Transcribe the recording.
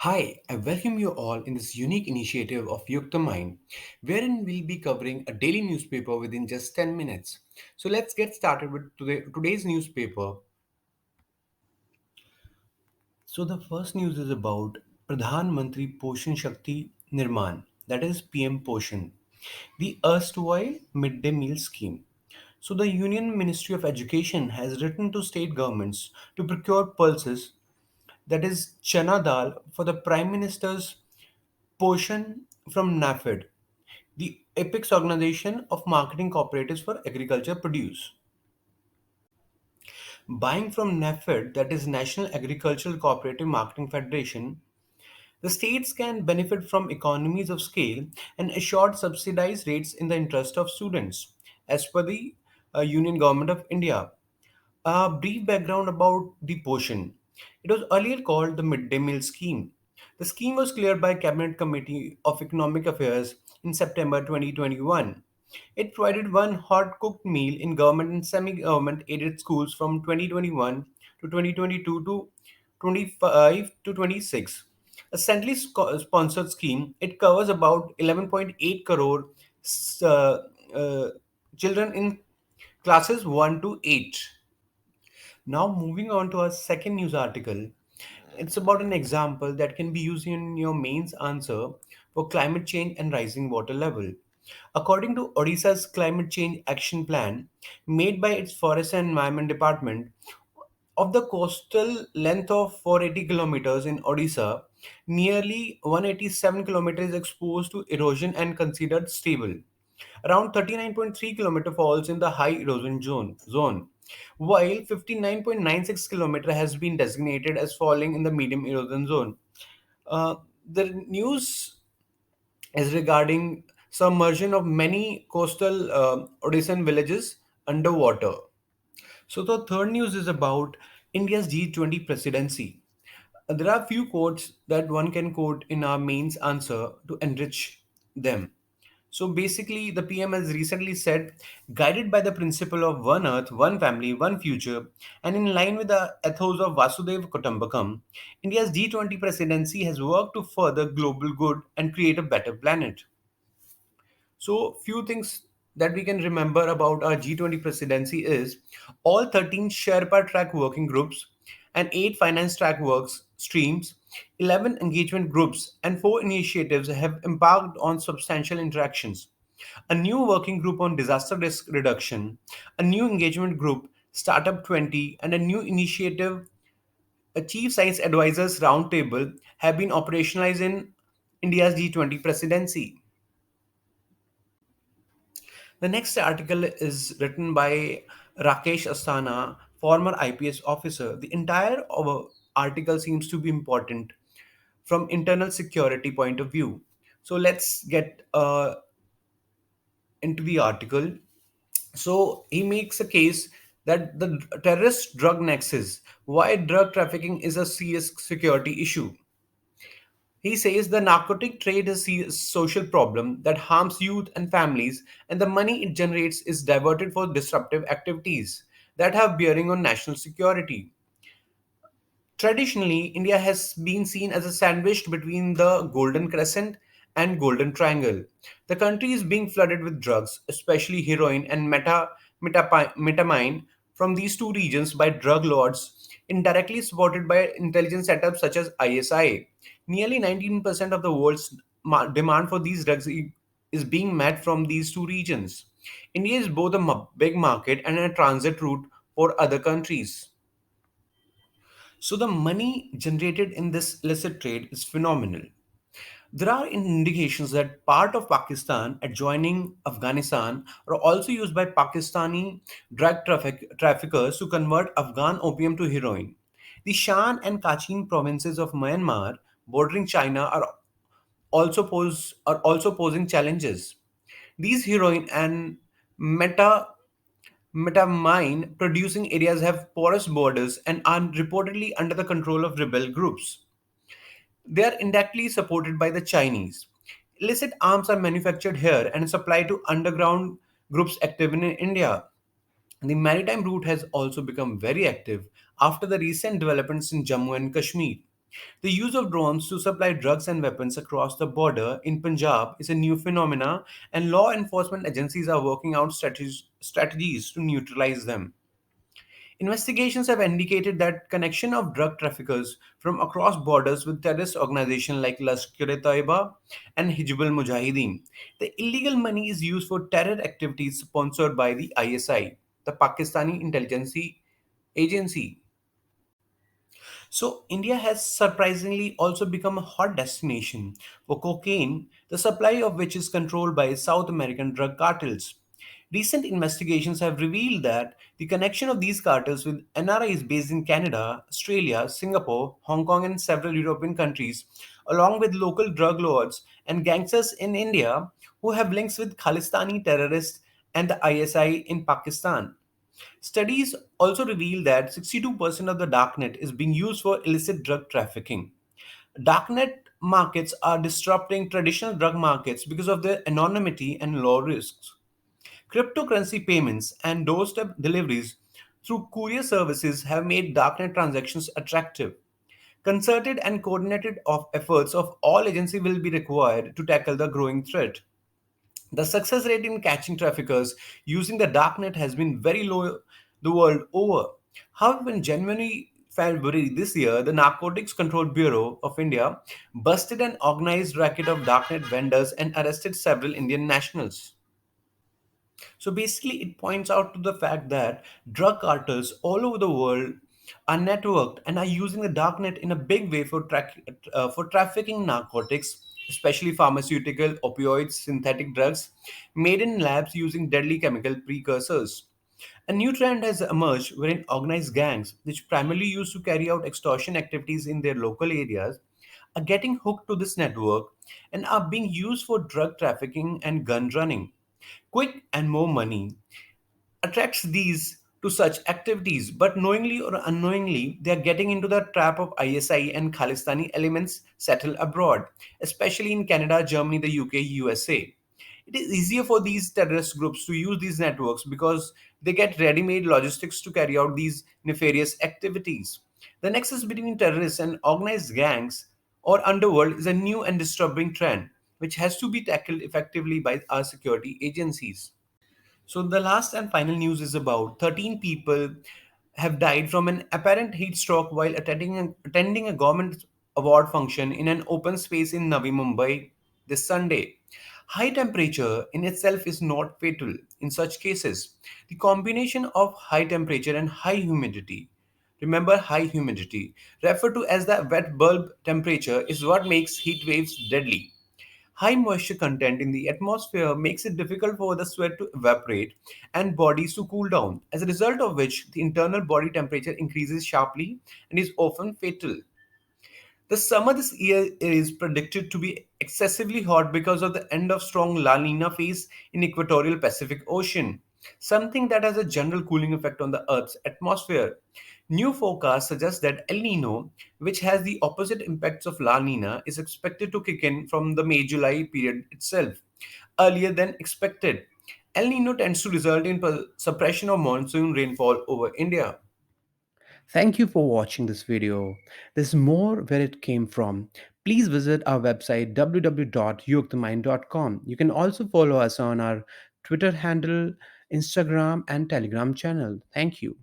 Hi, I welcome you all in this unique initiative of YuktMind, wherein we'll be covering a daily newspaper within just 10 minutes. So let's get started with today's newspaper. So the first news is about Pradhan Mantri Poshan Shakti Nirman, that is PM Poshan, the erstwhile midday meal scheme. So the Union Ministry of Education has written to state governments to procure pulses, that is chana dal, for the Prime Minister's portion from NAFED, the apex organization of marketing cooperatives for agriculture produce. Buying from NAFED, that is National Agricultural Cooperative Marketing Federation, the states can benefit from economies of scale and assured subsidized rates in the interest of students, as per the Union Government of India. A brief background about the portion. It was earlier called the Midday Meal Scheme. The scheme was cleared by Cabinet Committee of Economic Affairs in September 2021. It provided one hot cooked meal in government and semi-government aided schools from 2021 to 2022 to 25 to 26. A centrally sponsored scheme, it covers about 11.8 crore uh, uh, children in classes 1 to 8. Now, moving on to our second news article, it's about an example that can be used in your mains answer for climate change and rising water level. According to Odisha's climate change action plan made by its Forest and Environment Department, of the coastal length of 480 kilometers in Odisha, nearly 187 kilometers is exposed to erosion and considered stable. Around 39.3 km falls in the high erosion zone, while 59.96 km has been designated as falling in the medium erosion zone. The news is regarding submersion of many coastal Odishan villages underwater. So the third news is about India's G20 presidency. There are few quotes that one can quote in our mains answer to enrich them. So basically, the PM has recently said, guided by the principle of one earth, one family, one future, and in line with the ethos of Vasudhaiva Kutumbakam, India's G20 presidency has worked to further global good and create a better planet. So, few things that we can remember about our G20 presidency is all 13 Sherpa track working groups and 8 finance track works streams, 11 engagement groups, and 4 initiatives have embarked on substantial interactions. A new working group on disaster risk reduction, a new engagement group, Startup 20, and a new initiative, a Chief Science Advisors Roundtable, have been operationalized in India's G20 presidency. The next article is written by Rakesh Asthana, former IPS officer. The entire article seems to be important from internal security point of view. So let's get into the article. So he makes a case that the terrorist drug nexus, why drug trafficking is a serious security issue. He says the narcotic trade is a social problem that harms youth and families, and the money it generates is diverted for disruptive activities that have bearing on national security. Traditionally, India has been seen as a sandwiched between the Golden Crescent and Golden Triangle. The country is being flooded with drugs, especially heroin and metamine, from these two regions by drug lords, indirectly supported by intelligence setups such as ISI. Nearly 19% of the world's demand for these drugs is being met from these two regions. India is both a big market and a transit route for other countries. So the money generated in this illicit trade is phenomenal. There are indications that part of Pakistan adjoining Afghanistan are also used by Pakistani traffickers to convert Afghan opium to heroin. The Shan and Kachin provinces of Myanmar bordering China are also posing challenges. These heroin and metamine producing areas have porous borders and are reportedly under the control of rebel groups. They are indirectly supported by the Chinese. Illicit arms are manufactured here and supplied to underground groups active in India. The maritime route has also become very active after the recent developments in Jammu and Kashmir. The use of drones to supply drugs and weapons across the border in Punjab is a new phenomena, and law enforcement agencies are working out strategies to neutralize them. Investigations have indicated that connection of drug traffickers from across borders with terrorist organizations like Lashkar-e-Taiba and Hizbul Mujahideen. The illegal money is used for terror activities sponsored by the ISI, the Pakistani intelligence agency. So, India has surprisingly also become a hot destination for cocaine, the supply of which is controlled by South American drug cartels. Recent investigations have revealed that the connection of these cartels with NRIs based in Canada, Australia, Singapore, Hong Kong, and several European countries, along with local drug lords and gangsters in India who have links with Khalistani terrorists and the ISI in Pakistan. Studies also reveal that 62% of the darknet is being used for illicit drug trafficking. Darknet markets are disrupting traditional drug markets because of their anonymity and low risks. Cryptocurrency payments and doorstep deliveries through courier services have made darknet transactions attractive. Concerted and coordinated efforts of all agencies will be required to tackle the growing threat. The success rate in catching traffickers using the darknet has been very low the world over. However, in January, February this year, the Narcotics Control Bureau of India busted an organized racket of darknet vendors and arrested several Indian nationals. So basically, it points out to the fact that drug cartels all over the world are networked and are using the darknet in a big way for trafficking narcotics, especially pharmaceutical, opioids, synthetic drugs made in labs using deadly chemical precursors. A new trend has emerged wherein organized gangs, which primarily used to carry out extortion activities in their local areas, are getting hooked to this network and are being used for drug trafficking and gun running. Quick and more money attracts these to such activities, but knowingly or unknowingly, they are getting into the trap of ISI and Khalistani elements settled abroad, especially in Canada, Germany, the UK, USA. It is easier for these terrorist groups to use these networks because they get ready made logistics to carry out these nefarious activities. The nexus between terrorists and organized gangs or underworld is a new and disturbing trend, which has to be tackled effectively by our security agencies. So the last and final news is about 13 people have died from an apparent heat stroke while attending a government award function in an open space in Navi Mumbai this Sunday. High temperature in itself is not fatal in such cases. The combination of high temperature and high humidity, remember high humidity, referred to as the wet bulb temperature, is what makes heat waves deadly. High moisture content in the atmosphere makes it difficult for the sweat to evaporate and bodies to cool down, as a result of which the internal body temperature increases sharply and is often fatal. The summer this year is predicted to be excessively hot because of the end of strong La Nina phase in equatorial Pacific Ocean, something that has a general cooling effect on the Earth's atmosphere. New forecasts suggest that El Nino, which has the opposite impacts of La Nina, is expected to kick in from the May July period itself, earlier than expected. El Nino tends to result in suppression of monsoon rainfall over India. Thank you for watching this video. There's more where it came from. Please visit our website www.yuktmind.com. You can also follow us on our Twitter handle, Instagram, and Telegram channel. Thank you.